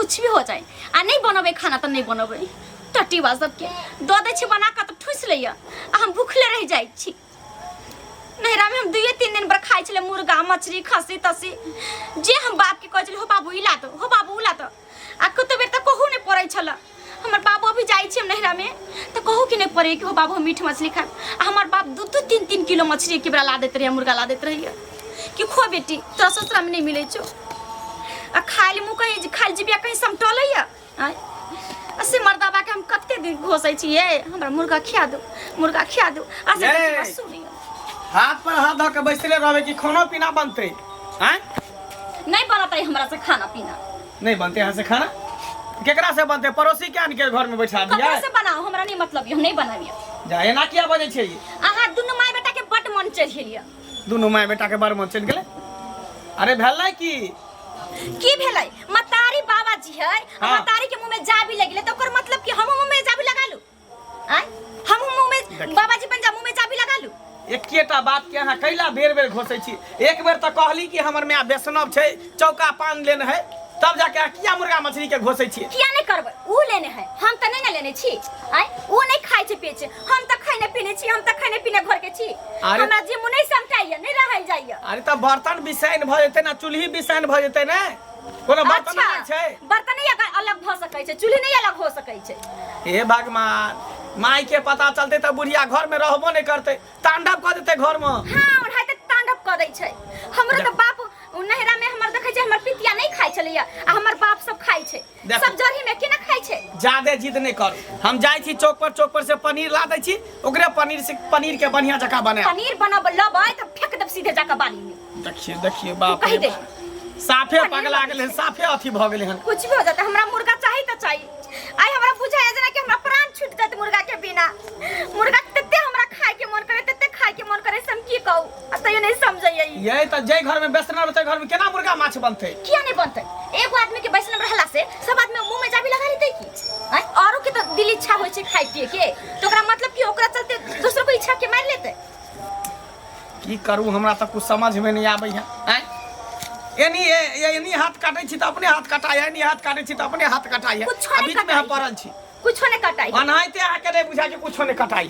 कुछ भी हो जाए आ नहीं बनबे खाना तो नहीं बनबे टट्टी बा सबके दो दे छी बना के तो ठुस लैया आ हम भूखले रह जाई छी नहरा में हम 2-3 दिन पर खाई छले मुर्गा मछली खसी तसी जे हम बाप के कहले हो बाबू इला तो हो बाबू उला तो आ कतो बेर त कहू नहीं पड़ै छला हमर बाबू अभी जाई छी नहरा में तो कहू कि नहीं पड़े कि हो बाबू मीठ मछली खाए हमर बाप 2-3 किलो मछली के बेरा ला देत रहे मुर्गा ला देत रहिए कि खो बेटी तोरा ससुरा में नहीं मिले छो आ खाइल मु कहीं खाइल जीबिया कहीं समटलैया असे मर्दाबा के हम कते दिन घोसै छिए हमरा मुर्गा खिया दो आसे सुनी हाथ पर हाथ धऽ के बैसले रहबे कि खाना पीना बनते हैं नहीं बनता हमरा से खाना पीना नहीं बनते यहाँ से खाना केकरा से बनते पड़ोसी के आन के घर में बैठा दिया ककरा से बनाओ हमरा नहीं मतलब हम नहीं बनाबिया जा एना किया बजे छै आहा दुनु माय बेटा के बट मन चढ़िलिया दुनु माय बेटा के बड़ मन चढ़ गेलै अरे भेलै की भेलै मतारी बाबा जी है मतारी के मुंह में जाबी लगले तो ओकर मतलब कि हम मुंह में जाबी लगा लू आय हम मुंह में बाबा जी बन जा मुंह में जाबी लगा लू एकेटा बात के अहाँ कैला बेर बेर घोसै छी एक बेर त कहली कि हमर में वैष्णव छै चौका पान लेने है तब जाके किया मुर्गा मछली के घोसै छी किया नहीं करबै ऊ लेने है हम त नहीं लेने छी आय ऊ नहीं खाइ छै पेट हम त खाइने पीने छी हम त खाइने पीने घर के छी हमरा जे मुंह नहीं समटाइया नहीं रहल जाइया अरे त बर्तन बिसैन भ जेतै ना चूल्ही बिसैन भ जेतै ना कोनो बर्तन नहीं छै बर्तन नहीं अलग भ सकै छै चूल्ही नहीं अलग हो सकै छै हे भगवान माई के पता चलते त बुढ़िया घर में रहबो नहीं करते तांडव क देते घर में हां ओढ़ाई त तांडव क दै छै हमरो त बाप नहरा में हमर देखै छै हमर पितिया नहीं खाइ छलैया आ हमर बाप सब खाइ छै सब जरही में केना खाइ छै ज्यादा जिद नहीं कर हम जाई छी चौक पर से पनीर ला दै छी ओकरे पनीर के बढ़िया जका बना पनीर बनब लबै त फेक देब सीधे जाका बाली में देखिए बाप कहि दे साफे पगला गेलै साफे अथी भ गेलै हन कुछ भी हो जाता हमरा मुर्गा चाहिए त चाहिए आई हमरा बुझाय जना कि हमरा प्राण छूट जात मुर्गा के बिना मुर्गा तते हमरा खाए के मन करे तते खाए के मन करे हम की कहू तइयो नहीं समझैयै ये त जे घर में वैष्णव रहते घर में केना मुर्गा माछ बनते किया नहीं बनते एगो आदमी के वैष्णव रहला से सब आदमी मुंह में जाबी लगा लेते की औरो के त दिल इच्छा होय छै खाए पिए के तो ओकरा मतलब कि ओकरा चलते दूसरो को इच्छा के मार लेते की करू हमरा त कुछ समझ में नहीं आबै है एनी हाथ काटै छी त अपने हाथ कटाय एनी हाथ काटै छी त अपने हाथ कटाय बीच में हम पड़ल छी कुछो ने कटाई अनाइते आ के नहीं बुझा के कुछो ने कटाई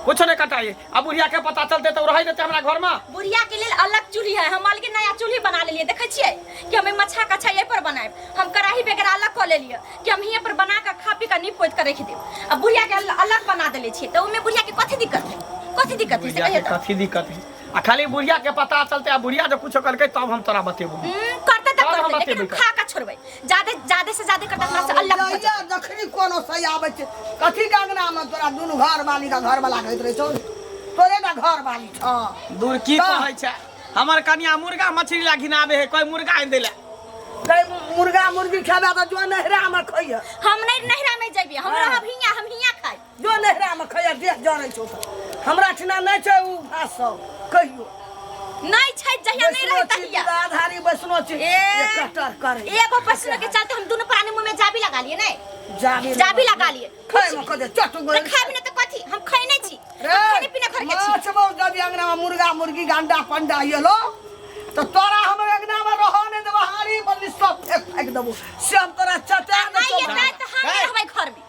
कुछो ने कटाई अब बुढ़िया के पता चलते तो रह देते हमरा घर में बुढ़िया के लेल अलग चूल्ही है हम अलग नया चूल्ही बना लेलिए देखे छिए कि हमें मच्छा कछा ये पर बनाए हम कढ़ाई वगैरह अलग कर लेलिए कि हम यहीं पर बना के खा पी के नीप पोत के रख देब अब बुढ़िया के अलग बना देले छिए तो ओमे बुढ़िया के कथि दिक्कत है से कहिए कथि दिक्कत है आ खाली बुढ़िया के पता चलते आ बुढ़िया जो कुछ करके तब हम तोरा बतेबो करते त करते लेकिन खा का छोड़बै ज्यादा से ज्यादा करते हमरा से अलग हो जा जखनी कोनो सही आबै छै कथि के अंगना में तोरा दुनु घर वाली का घर वाला कहैत रहे छौ तोरे ना घर वाली छ दूर की कहै छै हमर कनिया मुर्गा मछली ला घिनाबे है कोई मुर्गा आन देला मुर्गा मुर्गी खाबा त जो नहरा में खइया हम नहीं नहरा में जइबे हमरा हम हिया खाइ जो नहरा में खइया देख जानै छौ हमरा ठिना नहीं छै उ भात सब कहियो नहीं छै जहिया नहीं रहत तहिया आधारी बैसनो छै कटर करे एगो प्रश्न के चलते हम दोनों प्राणी मुंह में जाबी लगा लिए नहीं जाबी लगा लिए खाए में कदे चटू गो खाबे न त कथि हम खइने छी खाने पीने घर के छी माछ बहुत जदी अंगना में मुर्गा मुर्गी गंडा पंडा येलो तो तोरा हमर अंगना में रहो ने देबो हारी बल्ली सब फेंक देबो सब तोरा चटा दे नहीं नहीं त हम रहबै घर में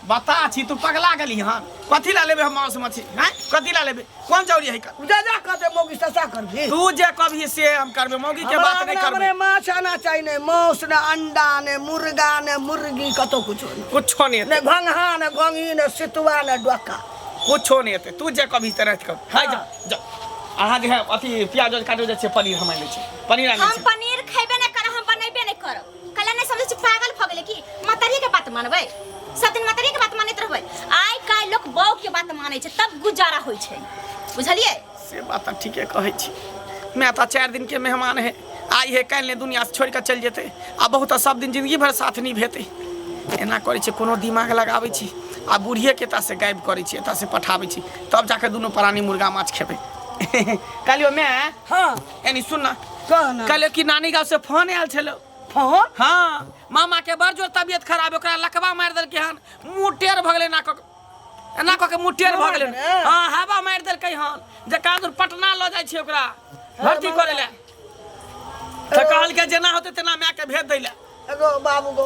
बता छी तू पगला गेली हां कथि ला लेबे हम मांस मछली हैं कथि ला लेबे कौन जौरी है कर जा कहते मौगी ससा करबी तू जे कभी से हम करबे मौगी के बात नहीं करबे हमरे माछ आना चाहिए ने मांस ने अंडा ने मुर्गा ने मुर्गी कतो कुछो नहीं ने भंगा ने गंगी ने सितुआ ने डोका कुछो नहीं है तू जे कभी तरह कर हाय जा आहा जे अथी प्याज काटो जे छै पनीर हम ले छै पनीर आने छै हम पनीर खैबे न कर हम बनैबे न करब कला नहीं समझ छी पागल भ गेले की मतरी के बात मानबै सब दिन मतरी के बात मानैत रहबै आइ काल लोग बौ के बात मानै छै तब गुजारा होय छै बुझलिए से बात ठीके कहै छी मैं तो 4 दिन के मेहमान है आई है काल ने दुनिया से छोड़ के चल जेते आ बहुत सब दिन जिंदगी भर साथ नहीं भेते एना करै छै कोनो दिमाग लगाबै छी आ बुढ़िए के ता से गायब करै छी ता से पठाबै छी तब जाके दोनों प्राणी मुर्गा माछ खेबै कालियो मैं हां एनी सुन ना कहना कालियो की नानी गांव से फोन आयल छलो फोन हां मामा के बड़ जोर तबियत खराब ओकरा लकवा मार देल के हन मुंह टेढ़ भ गेलै ना के मुंह टेढ़ भ गेलै हां हवा मार देल के हन जे कादुर पटना ल जाय छै ओकरा भर्ती करे ले त कहल के जेना होते तेना मैं के भेज दैला एगो बाबू गो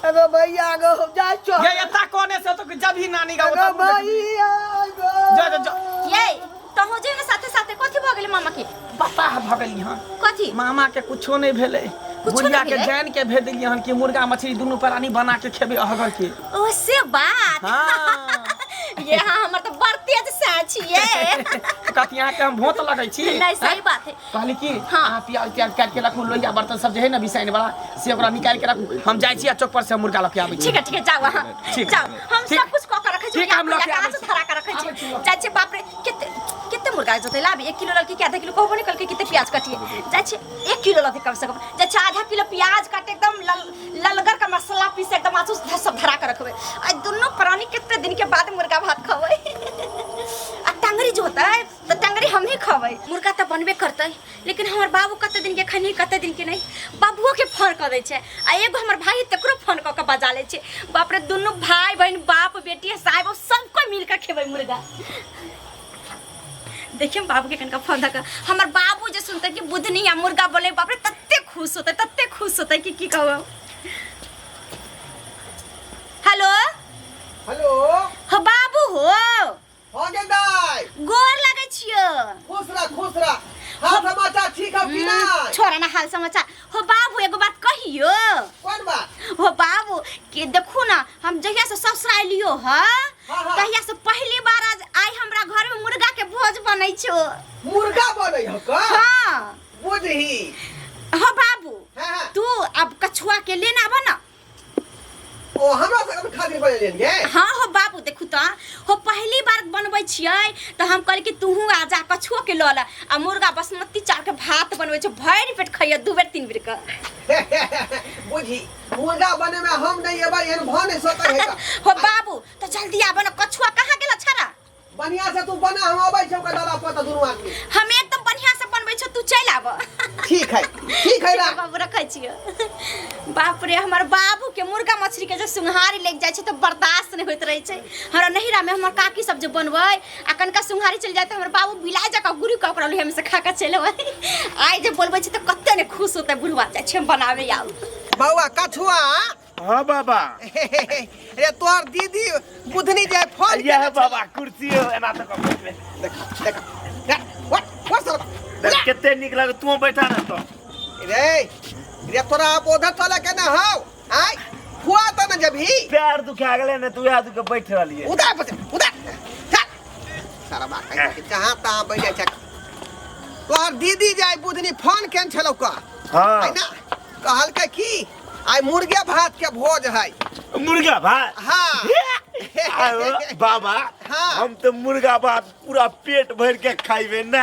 एगो भैया गो जा चो ये एता कोने से तो जब ही नानी का एगो भैया गो जा जा ये तो हो जे ना साथे साथे कथि भ गेलै मामा के पता भगली हन कथि मामा के कुछो नहीं भेले बुढ़िया के जान के भेज दिली हन कि मुर्गा मछली दोनों प्राणी बना के खेबे अहगर के ओ से बात हां ये हां हमर तो बड़ तेज से छिए कतिया के हम भोत लगै छी नहीं सही बात है कहली कि हाँ। हां प्याज त्याज काट के रखू लोहिया बर्तन सब जे है ना बिसाइन वाला से ओकरा निकाल के रखू हम जाय छी चौक पर से मुर्गा लके आबै छी ठीक है जाओ हां ठीक। जाओ हम ठीक। सब कुछ क के रखे छी ठीक, हम लके आबै छी। धरा के रखे आबै छी, छी लके। जाय छी बाप रे कितने मुर्गा जते लाबी 1 किलो ललकी के आधा किलो कहबो निकल के कितने प्याज काटिए जाय छी 1 किलो लते कम से कम जाय छी आधा किलो प्याज काटे एकदम ललगर का मसाला पीस एकदम आसू सब धरा के रखबे आ दोनों प्राणी कितने दिन के बाद मुर्गा भात खावे आ टंगरी जो होता है तो टंगरी हम ही खावे मुर्गा तो बनबे करते लेकिन हमर बाबू कते दिन के खनी कते दिन के नहीं बाबुओ के फोन कर दै छै आ एगो हमर भाई तकरो फोन क के बजा ले छै बाप रे दोनों भाई बहन बाप बेटी साहब सब कोई मिल के खेबै मुर्गा देखिए बाबू के कनका फोन धका हमर बाबू जे सुनते कि बुधनी या मुर्गा बोले बाप रे तत्ते खुश होते कि की कहू हेलो हेलो हो बाबू हो हो गेल दाई गोर लागै छियो खुश रह हाल समाचार ठीक है कि नहीं छोरा ना हाल समाचार हो बाबू एगो बात कहियो कौन बात हो बाबू के देखू ना हम जहिया से ससुराल लियो ह हाँ। तहिया से पहली बार आज आई हमरा घर में मुर्गा के भोज बनै छो मुर्गा बनै हो का हां बुझही हो बाबू हां तू अब कछुआ के लेना आबो ना ओ हमरा से खातिर बने लेंगे हाँ हो बाबू देखू तो हो पहली बार बनबै छियै तो हम कहली कि तूहू आ जा कछुओ के लऽ ले आ मुर्गा बासमती चावल के भात बनबै छै भरि पेट खइया 2 बेर 3 बेर का बुझी मुर्गा बने में हम नहीं एबा एन भने सोता है हो बाबू तो जल्दी आबो ना कछुआ कहाँ गेल छरा बढ़िया से तू बना हम आबै छौ का दादा पता दुनु आदमी हम एकदम बढ़िया से बनबै छौ तू चल आबो ठीक है ला बाबू रखै छियो बाप रे हमर बाबू के मुर्गा मछली के जे सुंघारी लग जाय छै तो बर्दाश्त नहीं होइत रहै छै हमरा नहिरा में हमर काकी सब जे बनबै आ कनका सुंघारी चल जाय त हमर बाबू बिलाय जका गुरु का ओकरा लोहे में से खा के चलबै आइ जे बोलबै छै त कत्ते ने खुश होतै बुढ़वा जाय छै बनावे आउ बौआ कछुआ हाँ बाबा रे तोर दीदी बुधनी जाय फोन ये है बाबा कुर्सी हो एना तक देखा what सर देख कितने निक लगे तू बैठा ना तो रे तोरा आप उधर चले के ना हो आई हुआ त न जभी पैर दुखा गेले ने तू या दुख बैठ रहली है उधर चल सारा बात है जहां तहां बैठ जाय छ तोर दीदी जाय बुधनी फोन केन छलौ का हां है ना कहल के की आई मुर्गा भात के भोज है मुर्गा भात हाँ आयो बाबा हाँ। हम तो मुर्गा भात पूरा पेट भर के खाइबे ना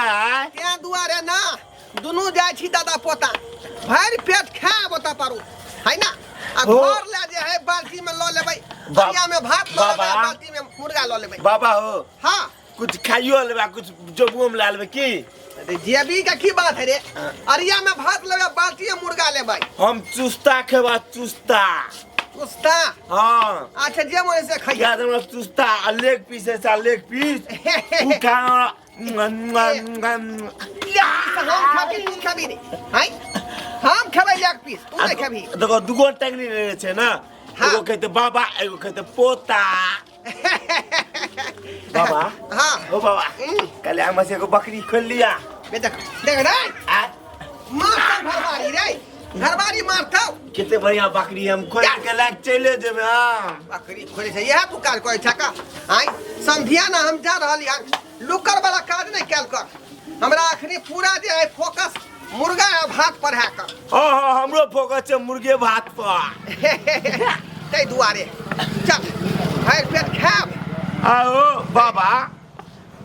त्या दुआरे ना दुनू जाय छी दादा पोता भर पेट खा बता पारू है ना आ हो। घर ले जे है बाल्टी में ल लेबै बढ़िया में भात ल लेबै बाबा। बाल्टी में मुर्गा ल लेबै बाबा हो हां कुछ खाइयो लेबा कुछ जबुओ में ला लेबे की अरे जेबी का की बात है रे अरिया में भात लेबै बाल्टी में मुर्गा लेबै हम चुस्ता खेबा चुस्ता उस्ता हाँ अच्छा जे मोए से खइया याद में चुस्ता लेग पीस है सा लेग पीस तू खाना हम खाबी तू खाबी रे हाय हम खेबै लेग पीस तू नहीं खाबी देखो दुगो टंगनी रहे छे ना हाँ। एगो कहते बाबा एगो कहते पोता बाबा हां ओ बाबा कल हम से को बकरी खोल लिया देख देख रे आ मार घरबारी रे घरबारी मारतौ कितने बढ़िया बकरी हम खोल के लाग चले जेबे हां बकरी खोले छै यह पुकार कोइ छका आइ समझिया ना हम जा रहली हन लुकर वाला काज नहीं कैल कर हमरा अखनी पूरा जे है फोकस मुर्गा आ भात पर है कर हां हमरो फोकस है मुर्गे भात पर तै दुआरे चल भर पेट खाब आओ बाबा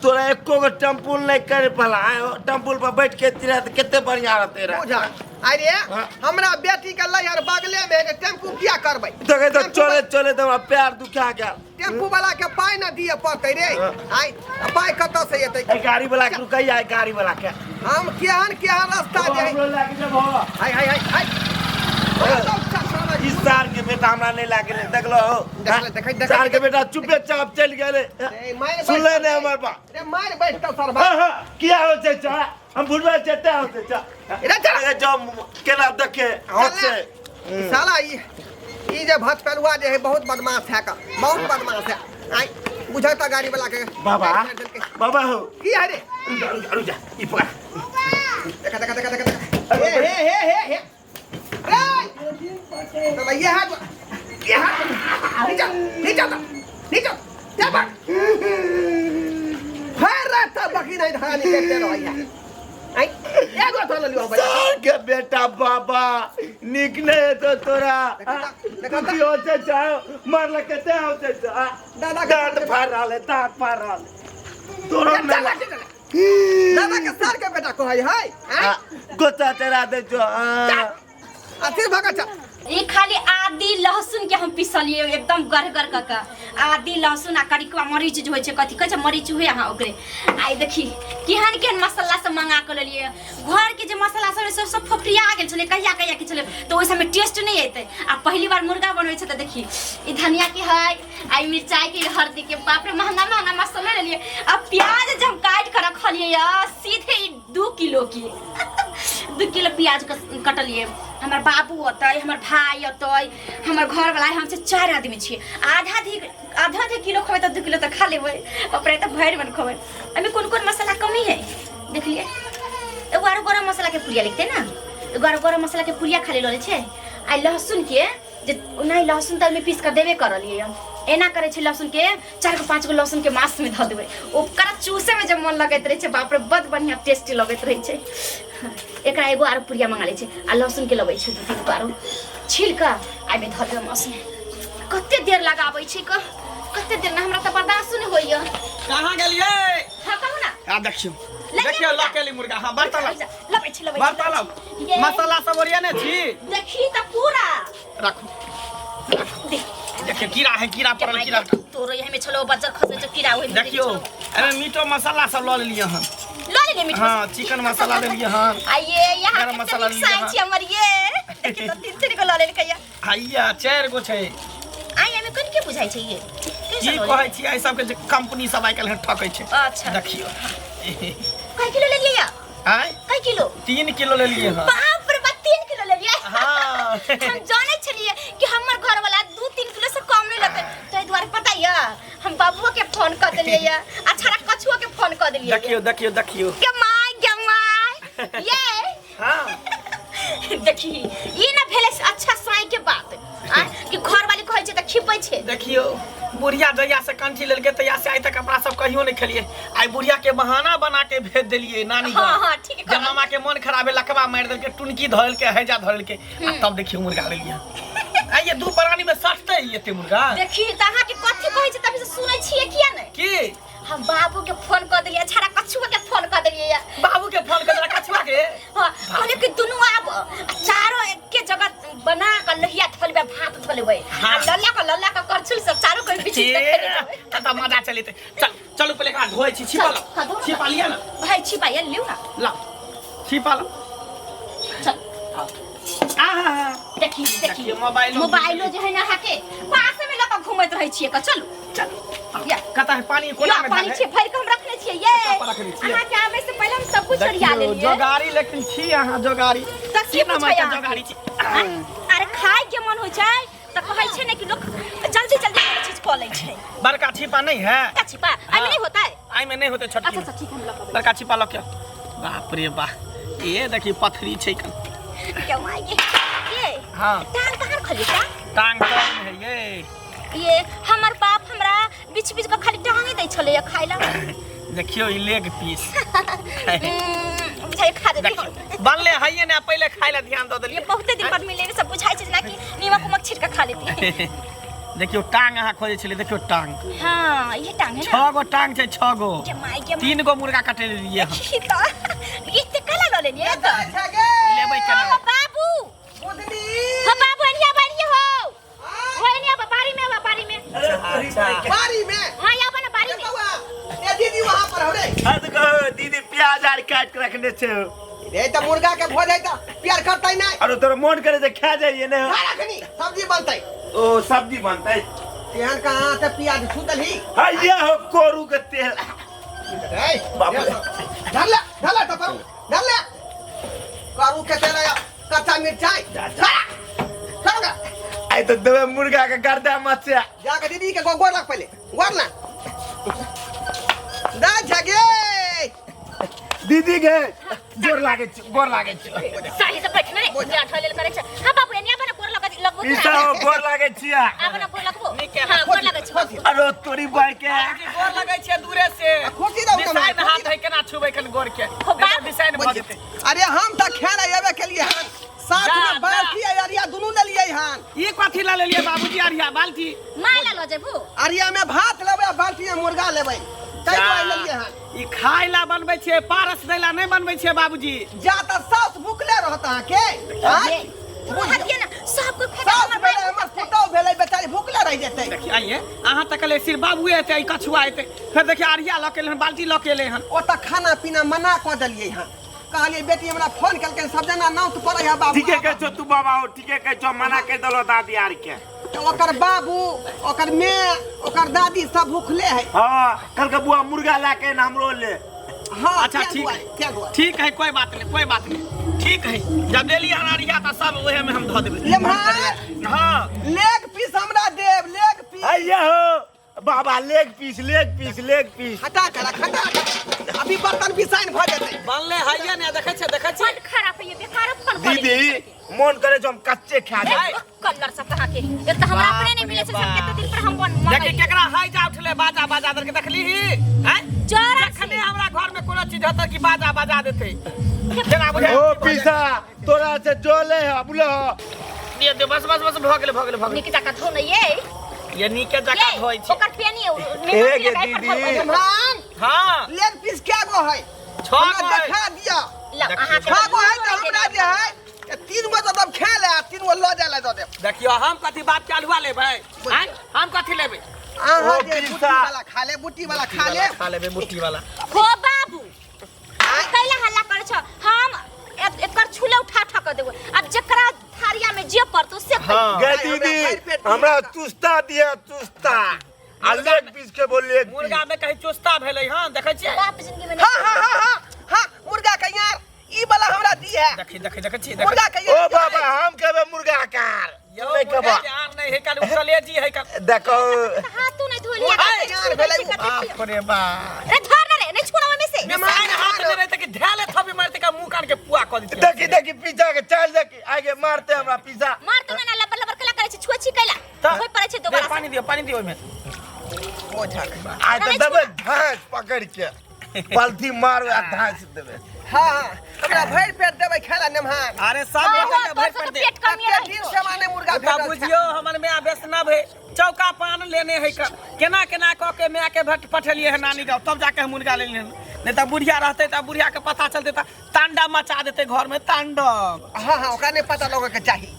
तोरा एको गो टेम्पुल नहीं करे पला टेम्पुल पर बैठ के तिरत कितने बढ़िया रहते रे बुझा अरे हाँ। हमरा बेटी के लहर बगले में है टेम्पू किया करबै देखे तो चले चले तो पैर दुखा गया टेम्पू वाला के पाई ना दिए पड़तै रे हाँ। आइ पाई कत से एतै ए गाड़ी वाला के रुकैया है गाड़ी वाला के हम केहन रास्ता जे है हमरो लाग जब हो हाय हाय हाय हाय इस साल के बेटा हमरा नहीं लागे ले देख लो देख साल के बेटा चुपे चाप चल गेले सुन ले ने हमर बा रे मार बैठ त सरबा किया हो छै चा हम भुलवा चते हो छै चा रे चल अरे जो केना देखे हाथ से साला ई जे भत पेलुआ जे है बहुत बदमाश है का, बहुत बदमाश है। आई बुझाता गाड़ी वाला के बाबा बाबा हो की है रे? रुक जा ई पकड़ देखा हे तो भैया है नीचे जा बक फिर रहता बकी नहीं धानी देखते रहो भैया। आई एगो तो लियो भैया साल के बेटा बाबा निक नहीं तो तोरा देखा की होते चाहे मर ले कहते होते दादा दांत फाड़ रहा है दांत फाड़ रहा है तोरो में दादा के सर के बेटा को है गोता तेरा दे जो फिर भगा चल। ये खाली आदि लहसुन के हम पिसलिए एकदम गरगर का आदि लहसुन आ करिकवा मरीच जो होय छै कथि कहै छै मरीच हुए अहाँ ओकरे आई देखी केहन केहन मसाला सब मंगा के लेलिए घर के जे मसाला सब फोफरिया गेल छले कहिया कहिया के छले तो ओइ समय टेस्ट नहीं एते आ पहली बार मुर्गा बनबै छै त देखी ई धनिया के है आई मिर्चाई के हल्दी के बाप रे महंगा महंगा मसाला लेलिए आ प्याज जब काट के रखलिए सीधे 2 किलो की 2 किलो प्याज कटलिए हमार बाबू होतै हमार भाई होतै हमार घर वाला हमसे 4 आदमी छिए आधा किलो खबै त 2 किलो त खा लेबै अपने त भैर बन खबै एमे कोन मसाला कमी है देख लिए एगो आरो गरम मसाला के पुरिया लिखते ना एगो आरो गरम मसाला के पुरिया खाली लले छै आ लहसुन के जे नहीं लहसुन त में पीस के देबे करलिए एना करे छै लहसुन के 4-5 गो लहसुन के मांस में ध देबै ओकरा चूसे में जब मन लगैत रहे छै बाप रे बड़ बढ़िया टेस्टी लगैत रहे छै एकरा एगो आरो पुरिया मंगा ले छै आ लहसुन के लबै छै 2-3 गो आरो छील के आइ में ध देबै मांस में कते देर लगाबै छै कते देर ना हमरा त बर्दाश्त नहीं होइया कहां गेलिए हां कहू ना आ देखियो लकेली मुर्गा हां बर्तन लबै छै बर्तन मसाला सब ओरिया ने छी देखी त पूरा राखू देखिए कीड़ा है कीड़ा पड़ल कीड़ा तोरो यही में छलो बच्चा खसे जो कीड़ा होई देखियो अरे मीठो मसाला सब ल लेलिए हन लो ले मीठो हां चिकन मसाला ले लिए हन आइए यहां गरम मसाला ले लिए छी हमर ये देखि तो 3 को ल ले कहिया हैया 4 गो छै आई एमे कोन के बुझाई छै ये की कहै छी आई सब के कंपनी सब आइ काल ठकै छै अच्छा देखियो कई किलो ले लिया आई कई किलो 3 किलो ले लिए हन बाप रे 3 किलो ले लिया हां हम जाने छलिए कि हमर घर वाला 2-3 किलो से कम नहीं लेते तै द्वारे पता या हम बाबुओ के फोन कर देलिए या अच्छा कछुओ के फोन कर देलिए देखियो के माय ये हां देखी ई ना भेले अच्छा साई के बात कि घर वाली कहै छै त खिपै छै देखियो बुढ़िया जया से कंठी लेलके तया से आइ तक कपड़ा सब कहियो नहीं खेलिए आई बुढ़िया के बहाना बना के भेज देलिए नानी घर हां ठीक है जब मामा के मन खराब है लकवा मार देलके टुनकी धरल के हैजा धरल के आ तब देखियो मुर्गा ले लिया आई ये 2 प्राणी में सटते एते मुर्गा देखी त अहाँ के कथि कहै छै तभी से सुनै छिए किया नहीं की हम बाबू के फोन कर देलिए छाड़ा कछुआ के फोन कर देलिए बाबू के फोन कर देला कछुआ के हां कहले कि दुनु आब चारों एक के जगह बना के लहिया थलबे भात थलबे आ लल्ला का करछुल सब चारों के बीच में त मजा चलिते चलो पहले का धोए छी छिपा लिया ना भाई छिपा ये लियो ना ला छिपा लो चल देखी मोबाइलो जो है ना हाके पास में लगा घुमत रहे छिए का चलो या कता है पानी कोला में पानी छे भर के हम रखने छिए ये अहाँ के आवे से पहले हम सब कुछ सरिया ले लिए जोगारी लेकिन छी अहाँ जोगारी की नाम है जोगारी छी अरे खाए के मन होय छै त कहै छै ने कि लोग जल्दी चीज खा लै छै बड़का छिपा नहीं है का छिपा आई में नहीं होता है आई में नहीं होते छोटी अच्छा ठीक हम लगा बड़का छिपा लो क्या बाप रे वाह ये देखी पथरी छै कन क्यों आएगी ये हां टांग कहां खली का टांग कौन है ये हमर बाप हमरा बीच बीच का खाली टांगे दै छले या खाइला देखियो ई लेग पीस बुझाई खा दे बनले हइए ना पहले खाइ ला ध्यान द देलिए ये बहुते दिन बाद मिले सब बुझाई छै ना कि नीमक उमक छिड़का खा लेती देखियो टांग अहाँ खोजे छले देखियो टांग हां ये टांग है ना 6 गो टांग छै 6 गो के माय के 3 गो मुर्गा काटे लिए हम ये ते कला ल लेलिए तो लेबै केना बाबू बुधनी हो बाबू एनिया बाड़ी हो वो एनिया बाड़ी में अच्छा बारी में हां या बना बाड़ी में ए दीदी वहां पर हो रे हद कहो दीदी प्याज आर काट के रखने छे रे त मुर्गा के भोज है त प्यार करतै नै अरे तोर मन करे त खा जाइए ने रखनी सब्जी बनतै ओ सब्जी बनतै तेहन कहां से प्याज छूटल ही हैया हो कोरू के तेल ए बाप रे ढला तो धर ले करू के तेल कच्चा मिर्चाई तो देवे मुर्गा के गर्दा मत से जाके दीदी के गोर लग पहले गोर ना दा जगे दीदी के गोर लागे साही से बैठ रे जा ठलेल करे छ हां बाबू एनिया बना गोर लगबो पीसा हो गोर लागे छिया अपना गोर लगबो हां गोर लगे छ अरे तोरी भाई के गोर लगै छै दूरे से खुशी दो दिशाई में हाथ है केना छुबै कन गोर के दिशाई में भजते अरे हम त खेल आवे के लिए हन साथ में बाल्टी अरिया दोनों ले लिए हन ई कथि ला लेलिए बाबूजी अरिया बाल्टी माइला लो जेबू अरिया में भात लेबै बाल्टी में मुर्गा लेबै कई ले लिए हन ई खाय ला बनबै छै पारस दै ला नहीं बनबै छै बाबूजी जा त सास भूखले रहता के हां वो हटिए ना सब को फेंका सास भेले हमर फोटो भेले बेचारी भूखले रह जेतै देखिए आइए अहाँ तक ले सिर्फ बाबूए एते ई कछुआ एते फिर देखिए अरिया ल के बाल्टी ल के ले हन ओ त खाना पीना मना क देलिए हन कहलिए बेटी हमरा फोन कलके सब जना नाउ तो पड़ै है बाबू ठीके कह तू बाबा हो ठीके कह मना कर दलो दादी आर के तो ओकर बाबू ओकर मां ओकर दादी सब भूखले है हां कल के बुआ मुर्गा लाके न हमरो ले हां अच्छा ठीक है कोई बात नहीं ठीक है जब ले लिया अरिया त सब ओहे में हम ध देबै ले हां लेग पीस हमरा देव लेग पीस आइए हो बाबा लेग पीस हटा कर अभी बर्तन बिसाइन भ जेतै बनले हइया ने देखे छै मन खराब है ये बेकार फोन कर दीदी मन करे जो हम कच्चे खा जाए कलर सब कहा के एक तो हमरा अपने नहीं मिले से सब केते दिन पर हम बन देखि केकरा हाय जा उठले बाजा दर के देखली हैं जोरा जखने हमरा घर में कोनो चीज होता कि बाजा देते केना बुझे ओ पीसा तोरा से जोले है बुलो ये दे बस भ गेले निकी जाका धो नहीं ये नीके जका होय छै ओकर पेनी ए गे दीदी इमरान हां लेग पीस क्या गो है छह हमरा गो है। देखा दिया अहाँ के छह गो है त हमरा जे है 3 गो तो खा ले 3 गो लो जाले दो दे देखियो हम कथि बात के अलुआ लेबै हैं हम कथि लेबै आहा ओ जे पिसा। बुट्टी वाला खा ले खा लेबै मुट्ठी वाला हो बाबू कैला हल्ला करे छ हम एकर छुले उठा कर देबो अब जकरा थारिया में जे पड़तो से हां गे दीदी हमरा चुस्ता दिया आ लेग पीस के बोल लेग मुर्गा में कहीं चुस्ता भेलै हां देखै छियै बाप जिंदगी में हां मुर्गा का यार ई वाला हमरा दी है देखै छी मुर्गा का ओ बाबा हम कहबे मुर्गा कार नहीं कहबा यार नहीं है कल कलेजी है कल देखो हाथ नहीं धोलिया यार भेलै बाप रे बा रे धर ना रे नहीं छुड़ावा में से मिसाइन हाथ में रहते कि ढाले थपी मारते का मुंह काट के पुआ क देते देखी पीछा के चल देखी आगे मारते हमरा पीछा मार तो ना लबर कला करे छ छुआ छी कैला होय पड़े छ दोबारा पानी दियो ओमे ओ झक आ तो दबे घास पकड़ के पलथी मार आ घास देबे हां हमरा भर पेट देबै खाला नमहार अरे सब बेटा के भर पर दे पेट कमी कते दिन से माने मुर्गा का भेटल बुझियो हमर में वैष्णव है चौका पान लेने है केना क के मैं के भट पठलिए है नानी गांव तब जाके हम मुर्गा लेने नहीं तो बुढ़िया रहते त बुढ़िया के पता चलते त तांडव मचा देते घर में तांडव हां ओकरा नहीं पता लोग के चाहिए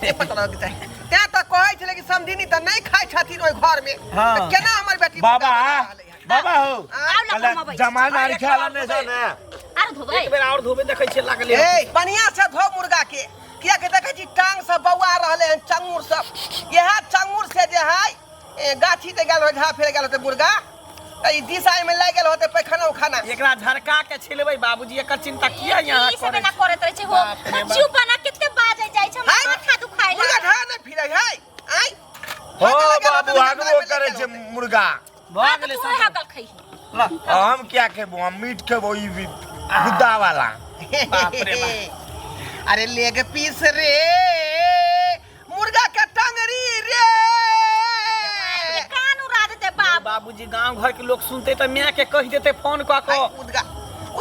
ये पता लोग के चाहिए त्या त कहै छले कि समझिनी त नहीं खाइ छथिन ओइ घर में हाँ। त केना हमर बेटी बाबा हो आउ ना कमाबै जमाना खेला नहीं जाने आर धोबै एक बेर और धोबे देखै छियै लागल है ए बढ़िया से धो मुर्गा के किया के देखै छी टांग से बौआ रहले हैं चंगुर सब यह चंगुर से जे है गाछी ते गेल हो घा फेर गेल होते मुर्गा त ई दिशा में लाग गेल होते पैखाना खाना एकरा झरका के छिलबै बाबूजी एकर चिंता किया यहाँ ई सब करे ना करत रहे छै हो जीव बना केते बाजे जाय छै माथा दुखाय मुर्गा ढा नहीं फिरै है आई हो बाबू आगो करे छे मुर्गा भ गेलै तू है गल खई हम क्या खेबो हम मीट खेबो ई गुद्दा वाला बाप रे बाप अरे लेग पीस रे मुर्गा का टंगरी रे कान उड़ा देते बाप बाबूजी गांव घर के लोग सुनते त मैं के कह देते फोन क के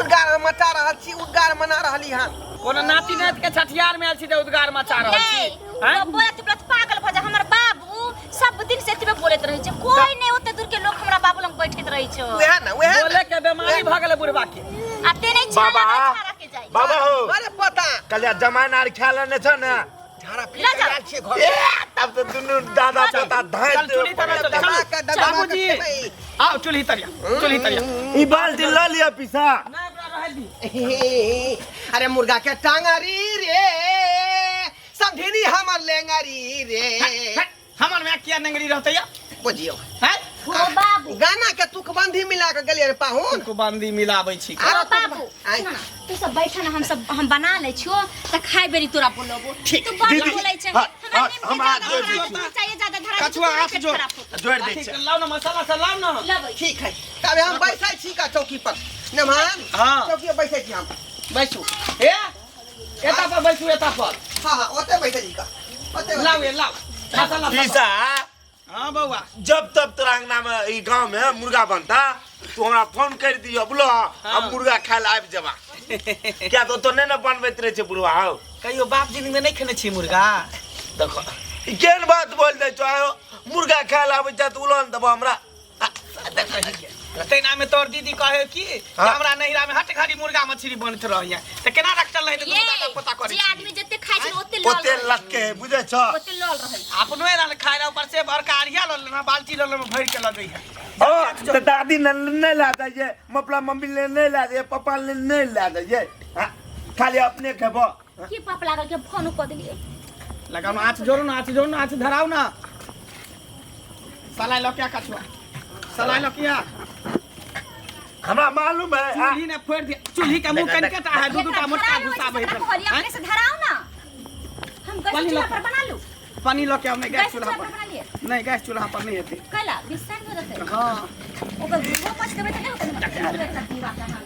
उद्गार मचा रहल छी उद्गार मना रहली हां कोनो नाती नात के छठियार में आयल छी त उद्गार मचा रहल छी नहीं बोलत बोलत पागल भ जा हमर बाबू सब दिन से एतबे बोलत रहे छै कोई नहीं ओते दूर के लोग हमरा बाबू लंग बैठत रहे छै वह बोले के बीमारी भ गेलै बुढ़वा के आते नहीं छाला छाला के जाय बाबा हो अरे पता कलिया जमाना आर खेला नहीं था ना झाड़ा ला जा। आयल छी घर तब तो दुनु दादा पोता धाय चल चुली तरह चल दबा के दबा बाबूजी के आओ चुली तरिया ई बाल्टी ला लिया पीसा ना एकरा रह दी अरे मुर्गा के टांगरी रे समझिनी हमर लेंगरी रे हमर में किया नंगरी रहते या बुझियो हैं हो बाबू गाना के तुकबंदी मिला के गेलिए रे पाहुन को बंदी मिलाबै छी हो बाबू आइ। सुन ना, तू सब बैठ ना, हम बना ले छियो त खाइ बेरी तोरा बोलबो तू बड़ दीदी, बोलै छै हाँ, हमरा नीम हम के हाथ ज्यादा जोड़ दै खराब छी। नहीं चाहिए, ज्यादा धरा कछुआ हाथ जोड़। जोड़ दै छै लाओ ना मसाला सब लाओ ना लबै ठीक है तब हम बैठे छी का चौकी पर नमान हाँ। चौकी पर बैठे छी हम बैसू ए एता पर बैसू एता पर हाँ हाँ ओते बैठे छी का ओते लाओ ये लाओ मसाला सब। पीसा हां बउआ जब तब तोरा अंगना में ई गांव में मुर्गा बनता तू हमरा फोन कर दियो बोलो हम मुर्गा खाए ला आबि जबा क्या तो नहीं ना बनबैत रहे छै बुढ़वा हौ कहियो बाप जिंदगी में नहीं खेने छी मुर्गा देखो ई केन बात बोल दे छो आयो मुर्गा खाए ला आबि जा तू उलन दबो हमरा तैना में तोर दीदी कहे कि हाँ। हमरा नहिरा में हट घड़ी मुर्गा मछली बनत रहैया त केना रखल रहे ये त पता करे जे आदमी जते खाइ छै ओते लल ओते लटके बुझे छो ओते लल रहै अपनो एला खाय ला ऊपर से बड़का आरिया ल लेना बाल्टी ल लेना भर के ल दै है ओ तो दादी ने नहीं ला दे ये मपला मम्मी ने नहीं ला दे पापा ने नहीं ला दे ये हाँ, खाली अपने खेबो की पाप लागल के फोन क देलिए लगाओ ना आँच जोड़ो ना आँच जोड़ो ना आँच धराओ ना सलाई लो क्या कछुआ सलाई लो क्या हमरा मालूम है हाँ। चूल्ही ने फोड़ दिया चूल्ही का मुंह कनकटा है दूटा मोटका घुसा बहे अपने से धराओ ना हम गैस पानी चूल्हा लो। पर बना लूं पानी लो क्या मैं गैस गैस चूल्हा चूल्हा पर पर बना लिए नहीं गैस चूल्हा पर नहीं है कला बिस्तार में रहते हाँ ओकर वो पछ देबे त नहीं होता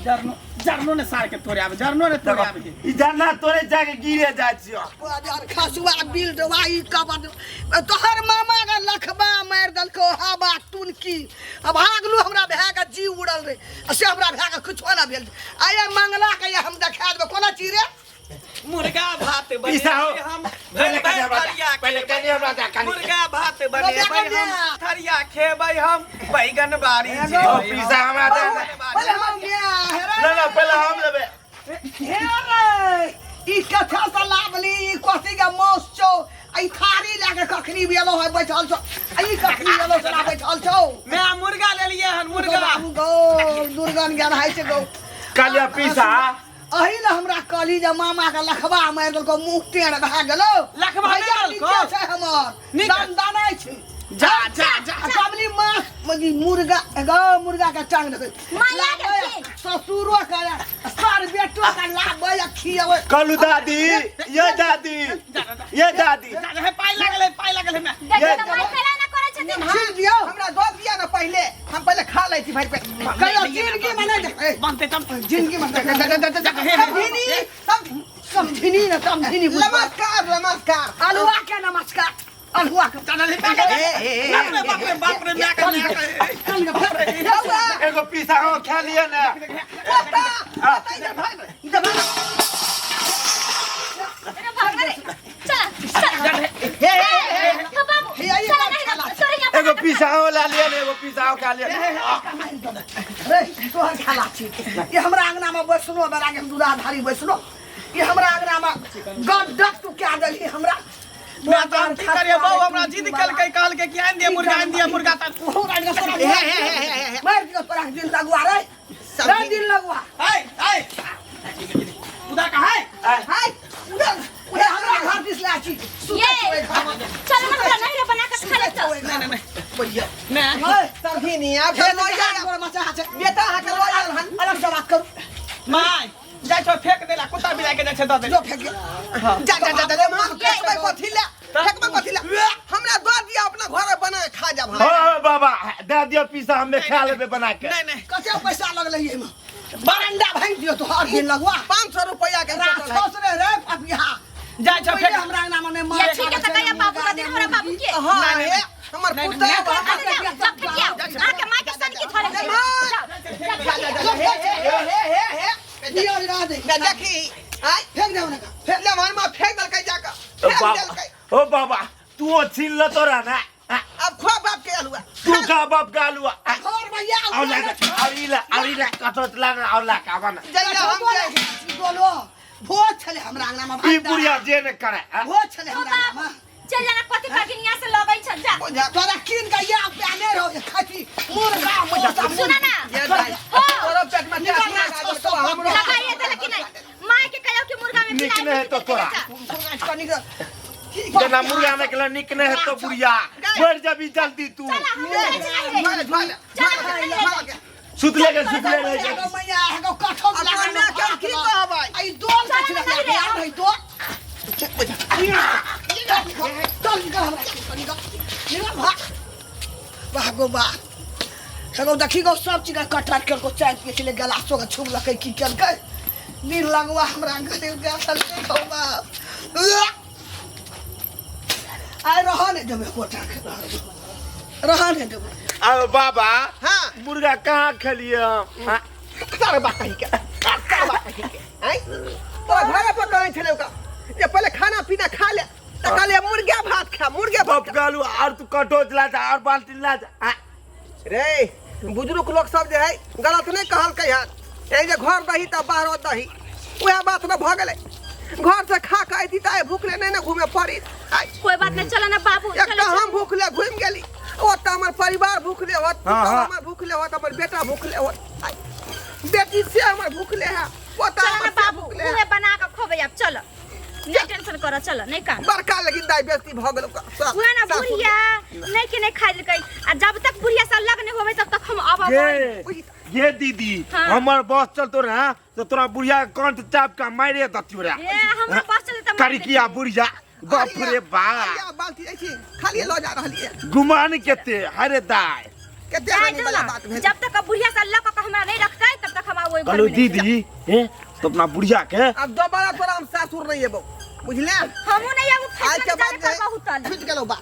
जरनो जरनो ने सार के तोड़े आवे जरनो ने तोड़े आवे ई जाना तोरे जाके गिरे जाय छियो यार खसुआ बिल दवाई कबर तोहर मामा का लखबा मार दलको हवा तुनकी अब भागलू हमरा भए के जीव उड़ल रे से हमरा भए के कुछ ना भेल आये मंगला के ये हम देखा देबे कोना चीरे मुर्गा भात बने पीसा हो हम पहले कनी हमरा जा कनी मुर्गा भात बने हम थरिया खेबै हम बैगन बाड़ी ओ पीसा हमरा दे पहले हम गया ना ना पहले हम लेबे हे रे ई कथा से लाभली कोसी के मौस छौ आई थारी लाके कखनी बेलो है बैठल छौ आई कखनी बेलो से बैठल छौ मैं मुर्गा ले लिए हन मुर्गा गो दुर्गन ज्ञान है से गो कालिया पीसा अही ल हमरा कली जे मामा के लखबा मार देलको मुंह टेढ़ भए गेलो लखबा भैया मार देलको? नीचे छै हमर नीचे? दान दानै छै जा जा जा कबली मास मगी मुर्गा गो मुर्गा के टांग देबै माया के खेल। ससुरो के सर बेटो के लाबै खियबै कालू दादी ये दादी ये दादी है पाई लागल है मैं देखो तो माय खेला ना करे छथिन छीन दियो हमरा दो दिया ना पहले हम पहले खा लै छी भाई पे कहियो जिंदगी में नहीं बनते तब जिंदगी में समझिनी ना समझिनी नमस्कार नमस्कार अलुआ के नमस्कार अलुआ के बाप रे मैं एगो पीसा हो खा लिया ना एगो पीसा हो ला लिया ना एगो पीसा हो खा लिया रे तोहर खाला छी ये हमरा अंगना में बैसनो बेरा के दूधाधारी बैसनो ये हमरा अंगना में गड्ढक तू क्या देली हमरा मैं तो अंती करिए बहु हमरा जिद कहल के कि आन दिया मुर्गा तक मार दियो तोरा दिन लगवा रे रे दिन लगवा हाय उधर का है हाय उधर हमरा घर दिस ला छी ये चल ना नहीं बना के खा ले तो बढ़िया मैं ओए सरखिनी आ फेर यार मचा छे बेटा हा के लोयल हन अलग से बात करू माय जाय तो फेंक देला कुत्ता बिला के जाय दे जो फेंक जा जा जा जा मां फेंकबै कथि ले फेंकबै कथि ले हमरा दो दिया अपना घर बना के खा जाब हो बाबा दे दियो पीसा हमें खा लेबे बना के नहीं कते पैसा लगले एमे बरंडा भांग दियो तो हर दिन लगवा 500 रुपया के राक्षस रे पपिया जाय तो फेंक हमरा नाम में ये मार ठीक है तो कहिया बाबू का दिन हमरा बाबू के हां हे हमर पुत्र आके मां के सन के थोड़े दियो राधे देखी आई फेंक दे उनका फेंक ले मन में फेंक दल के जाकर फेंक दल के ओ बाबा तू छीन ल तोरा ना अब खो बाप के अलुआ तू का बाप का अलुआ घर भैया औला कटोतला ना औला का बना जल्दी हम के बोलो भोज छले हमरा अंगना में ई बुढ़िया जे ने करे भोज छले हमरा अंगना में चल जाना कथि काकिन यहां से लगै छ जा तोरा किन का या प्याने रहो खाती मुर्गा मुर्गा सुना ना तोरा पेट में क्या हमरो लगाइए दे लेकिन नहीं मां के कहियो कि मुर्गा में निकले है तो तोरा कनी जना मुर्गा ने केला निक ने है तो बुढ़िया मर जाबी जल्दी तू सुत ले रह मैया हगो कठो अपना क्या की कहबै आई दोन कछ भाई दो चल भागो बा हगो देखी गो सब चीज कटरा कर को चाय पिए चले गलासो का छुब लकै की करकै नीर लगवा हमरा गले के असल के खौबा आई रहने देबे कोटा रहने देबे अब बाबा हां मुर्गा कहाँ खलिए सारा बात कही के सारा बात कही के हैं तो घरे पर कहै छले का ये पहले खाना पीना खा ले त कहले मुर्गा भात खा मुर्गा भात बाप गालू और तू कटोच ला जा और बाल्टी ला जा रे बुजुर्ग लोग सब जे है गलत नहीं कहल के यार ए जे घर दही त बाहर दही ओया बात में भ गेलै घर से खा के आइती त भूखले नहीं ना घूमे पड़ी कोई बात नहीं, चलो ना बाबू, एक चलो हम भूखले घूम गेली ओ त हमर परिवार भूखले होत हमर भूखले होत हमर बेटा भूखले होत बेटी से हमर भूखले है ओ त चलो ना हमर बाबू, भूखले मुँहे बना के खोबे अब, चलो नहीं टेंशन करो, चलो नहीं काम बड़का लेकिन दाई बेइज्जती भ गेल हुआ ना बुढ़िया नहीं कि नहीं खाई गई, आ जब तक बुढ़िया से अलग नहीं होवे तब तक हम अब ये दीदी हाँ। हमार बस चलतो रहा तो तोरा बुढ़िया के कंठ चाप का मारे दतियो रे ए हमरा पास चले त करी किया बुढ़िया बाप रे बा बाल्टी ऐसी खाली लो जा रहली है गुमान केते हरे दाय केते हानि वाला बात भेल जब तक बुढ़िया से अल्लाह का हमरा नहीं रखता है तब तक हम वही घर कहलो में नहीं दीदी तो अपना बुढ़िया के अब दोबारा तोरा हम सासुर नहीं है बुझले हमू नहीं अब आज के बाद बहुत छूट गेलो बा